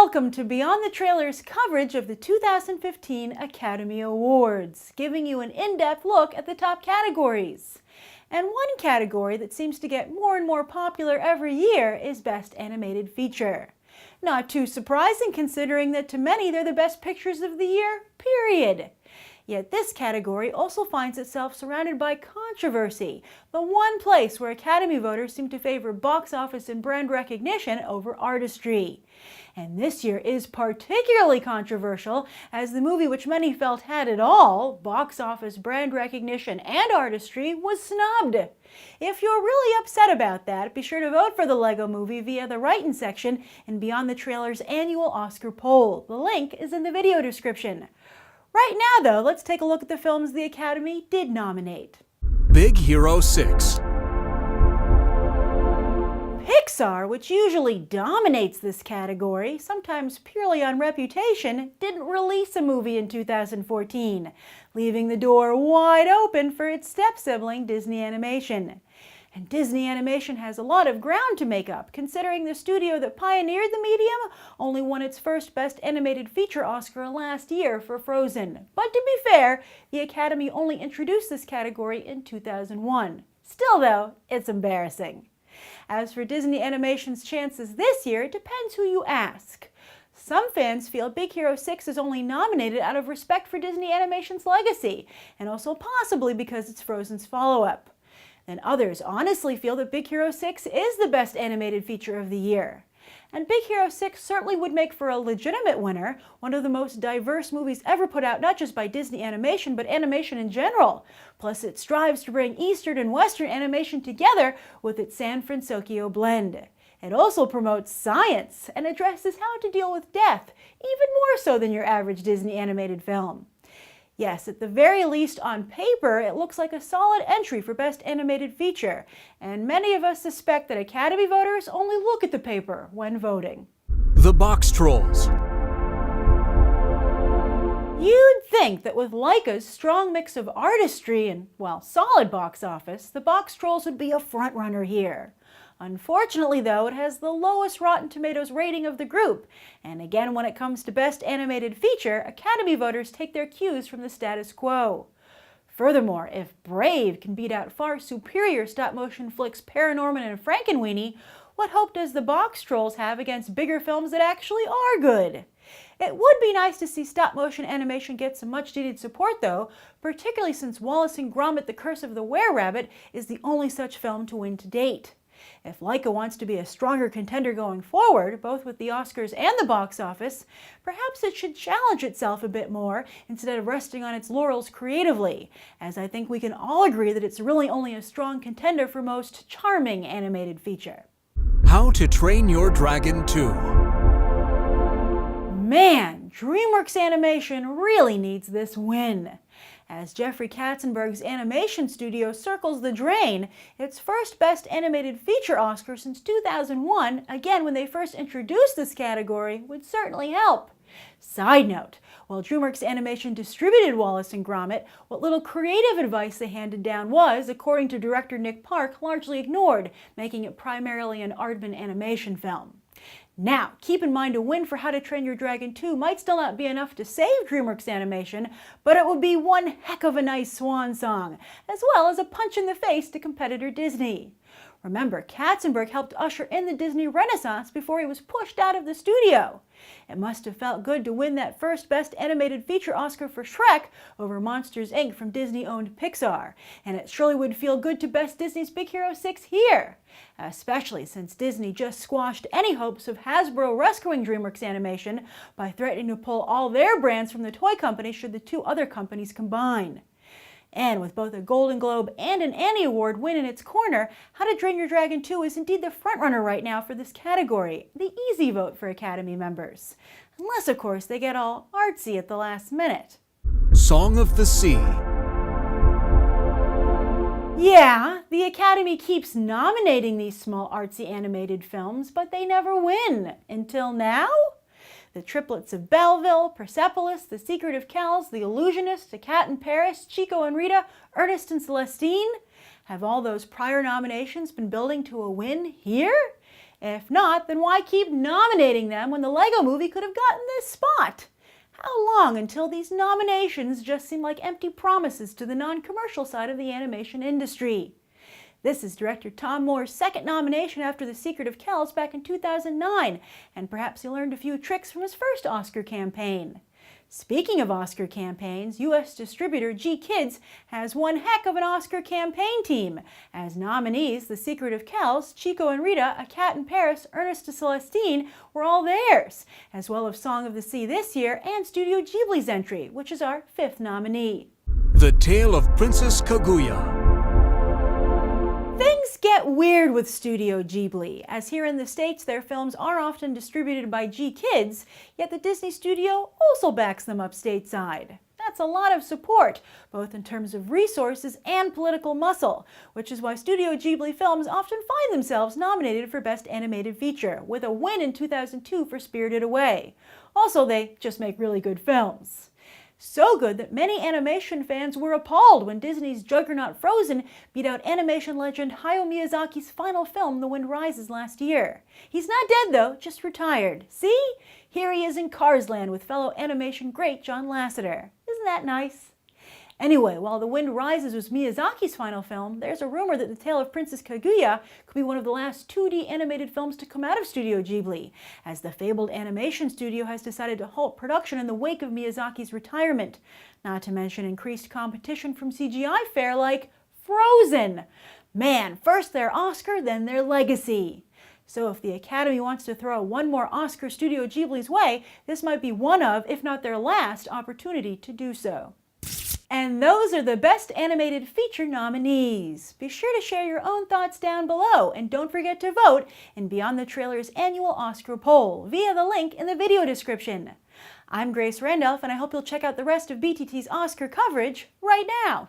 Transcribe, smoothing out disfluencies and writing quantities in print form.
Welcome to Beyond the Trailers coverage of the 2015 Academy Awards, giving you an in-depth look at the top categories. And one category that seems to get more and more popular every year is Best Animated Feature. Not too surprising considering that to many they're the best pictures of the year, period. Yet this category also finds itself surrounded by controversy, the one place where Academy voters seem to favor box office and brand recognition over artistry. And this year is particularly controversial as the movie which many felt had it all, box office, brand recognition, and artistry, was snubbed. If you're really upset about that, be sure to vote for the Lego Movie via the Write-In section in Beyond the Trailers' annual Oscar poll. The link is in the video description. Right now, though, let's take a look at the films the Academy did nominate. Big Hero 6. Pixar, which usually dominates this category, sometimes purely on reputation, didn't release a movie in 2014, leaving the door wide open for its step-sibling Disney Animation. And Disney Animation has a lot of ground to make up, considering the studio that pioneered the medium only won its first Best Animated Feature Oscar last year for Frozen. But to be fair, the Academy only introduced this category in 2001. Still though, it's embarrassing. As for Disney Animation's chances this year, it depends who you ask. Some fans feel Big Hero 6 is only nominated out of respect for Disney Animation's legacy, and also possibly because it's Frozen's follow-up. Then others honestly feel that Big Hero 6 is the best animated feature of the year. And Big Hero 6 certainly would make for a legitimate winner, one of the most diverse movies ever put out not just by Disney Animation, but animation in general. Plus it strives to bring Eastern and Western animation together with its San Francisco blend. It also promotes science and addresses how to deal with death, even more so than your average Disney animated film. Yes, at the very least on paper, it looks like a solid entry for Best Animated Feature, and many of us suspect that Academy voters only look at the paper when voting. The Box Trolls. You'd think that with Laika's strong mix of artistry and, well, solid box office, the Box Trolls would be a frontrunner here. Unfortunately, though, it has the lowest Rotten Tomatoes rating of the group, and again, when it comes to Best Animated Feature, Academy voters take their cues from the status quo. Furthermore, if Brave can beat out far superior stop-motion flicks Paranorman and Frankenweenie, what hope does the Box Trolls have against bigger films that actually are good? It would be nice to see stop-motion animation get some much-needed support, though, particularly since Wallace and Gromit: The Curse of the Were-Rabbit is the only such film to win to date. If Laika wants to be a stronger contender going forward, both with the Oscars and the box office, perhaps it should challenge itself a bit more instead of resting on its laurels creatively, as I think we can all agree that it's really only a strong contender for most charming animated feature. How to Train Your Dragon 2. Man, DreamWorks Animation really needs this win. As Jeffrey Katzenberg's animation studio circles the drain, its first Best Animated Feature Oscar since 2001, again when they first introduced this category, would certainly help. Side note, while DreamWorks Animation distributed Wallace and Gromit, what little creative advice they handed down was, according to director Nick Park, largely ignored, making it primarily an Aardman animation film. Now, keep in mind a win for How to Train Your Dragon 2 might still not be enough to save DreamWorks Animation, but it would be one heck of a nice swan song, as well as a punch in the face to competitor Disney. Remember, Katzenberg helped usher in the Disney Renaissance before he was pushed out of the studio. It must have felt good to win that first Best Animated Feature Oscar for Shrek over Monsters, Inc. from Disney-owned Pixar, and it surely would feel good to best Disney's Big Hero 6 here, especially since Disney just squashed any hopes of Hasbro rescuing DreamWorks Animation by threatening to pull all their brands from the toy company should the two other companies combine. And with both a Golden Globe and an Annie Award win in its corner, How to Train Your Dragon 2 is indeed the frontrunner right now for this category, the easy vote for Academy members. Unless, of course, they get all artsy at the last minute. Song of the Sea. Yeah, the Academy keeps nominating these small artsy animated films, but they never win. Until now? The triplets of Belleville, Persepolis, The Secret of Kells, The Illusionist, A Cat in Paris, Chico and Rita, Ernest and Celestine? Have all those prior nominations been building to a win here? If not, then why keep nominating them when the Lego Movie could have gotten this spot? How long until these nominations just seem like empty promises to the non-commercial side of the animation industry? This is director Tom Moore's second nomination after The Secret of Kells back in 2009, and perhaps he learned a few tricks from his first Oscar campaign. Speaking of Oscar campaigns, U.S. distributor GKIDS has one heck of an Oscar campaign team. As nominees, The Secret of Kells, Chico and Rita, A Cat in Paris, Ernest to Celestine were all theirs, as well as Song of the Sea this year and Studio Ghibli's entry, which is our fifth nominee. The Tale of Princess Kaguya. Things get weird with Studio Ghibli, as here in the States their films are often distributed by GKIDS, yet the Disney studio also backs them up stateside. That's a lot of support, both in terms of resources and political muscle, which is why Studio Ghibli films often find themselves nominated for Best Animated Feature, with a win in 2002 for Spirited Away. Also, they just make really good films. So good that many animation fans were appalled when Disney's juggernaut Frozen beat out animation legend Hayao Miyazaki's final film, The Wind Rises, last year. He's not dead though, just retired. See? Here he is in Cars Land with fellow animation great John Lasseter. Isn't that nice? Anyway, while The Wind Rises was Miyazaki's final film, there's a rumor that The Tale of Princess Kaguya could be one of the last 2D animated films to come out of Studio Ghibli, as the fabled animation studio has decided to halt production in the wake of Miyazaki's retirement, not to mention increased competition from CGI fare like Frozen. Man, first their Oscar, then their legacy. So if the Academy wants to throw one more Oscar Studio Ghibli's way, this might be one of, if not their last, opportunity to do so. And those are the Best Animated Feature nominees. Be sure to share your own thoughts down below, and don't forget to vote in Beyond the Trailer's annual Oscar poll via the link in the video description. I'm Grace Randolph, and I hope you'll check out the rest of BTT's Oscar coverage right now.